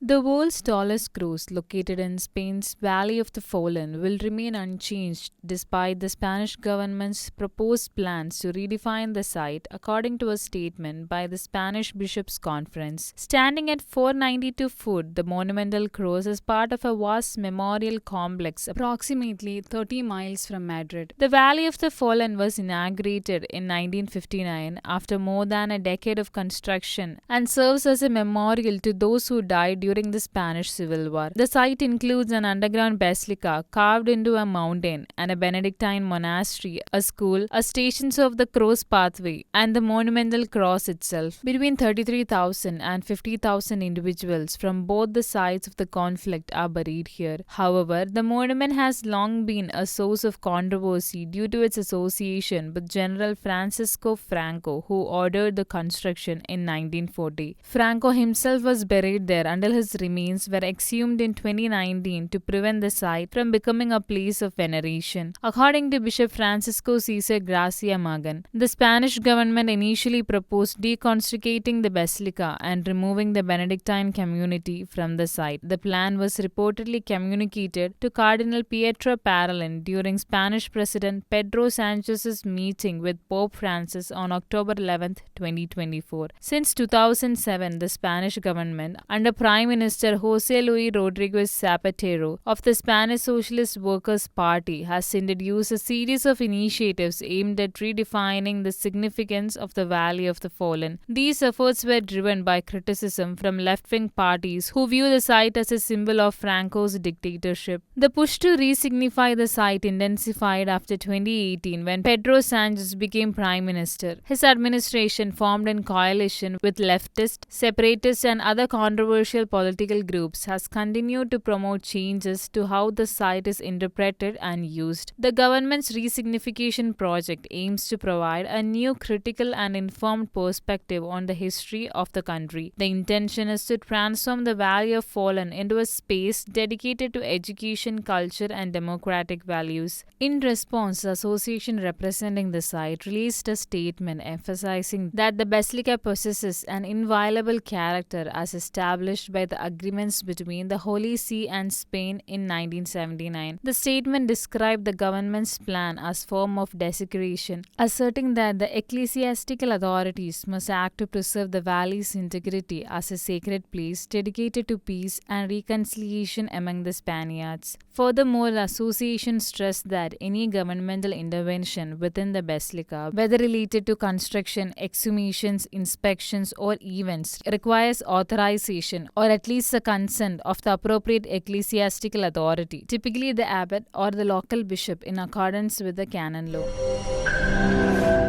The world's tallest cross, located in Spain's Valley of the Fallen, will remain unchanged despite the Spanish government's proposed plans to redefine the site, according to a statement by the Spanish Bishops' Conference. Standing at 492 foot, the monumental cross is part of a vast memorial complex approximately 30 miles from Madrid. The Valley of the Fallen was inaugurated in 1959 after more than a decade of construction and serves as a memorial to those who died during the Spanish Civil War. The site includes an underground basilica carved into a mountain and a Benedictine monastery, a school, a stations of the cross pathway, and the monumental cross itself. Between 33,000 and 50,000 individuals from both the sides of the conflict are buried here. However, the monument has long been a source of controversy due to its association with General Franco, who ordered the construction in 1940. Franco himself was buried there until his remains were exhumed in 2019 to prevent the site from becoming a place of veneration. According to Bishop Francisco Cesar Gracia Magan, the Spanish government initially proposed deconsecrating the basilica and removing the Benedictine community from the site. The plan was reportedly communicated to Cardinal Pietro Parolin during Spanish President Pedro Sanchez's meeting with Pope Francis on October 11, 2024. Since 2007, the Spanish government, under Prime Minister José Luis Rodríguez Zapatero of the Spanish Socialist Workers' Party, has introduced a series of initiatives aimed at redefining the significance of the Valley of the Fallen. These efforts were driven by criticism from left-wing parties who view the site as a symbol of Franco's dictatorship. The push to re-signify the site intensified after 2018 when Pedro Sanchez became Prime Minister. His administration formed in coalition with leftist, separatist and other controversial political groups has continued to promote changes to how the site is interpreted and used. The government's resignification project aims to provide a new critical and informed perspective on the history of the country. The intention is to transform the Valley of Fallen into a space dedicated to education, culture and democratic values. In response, the association representing the site released a statement emphasizing that the basilica possesses an inviolable character as established by the agreements between the Holy See and Spain in 1979. The statement described the government's plan as form of desecration, asserting that the ecclesiastical authorities must act to preserve the valley's integrity as a sacred place dedicated to peace and reconciliation among the Spaniards. Furthermore, the association stressed that any governmental intervention within the basilica, whether related to construction, exhumations, inspections, or events, requires authorization or at least the consent of the appropriate ecclesiastical authority, typically the abbot or the local bishop, in accordance with the canon law.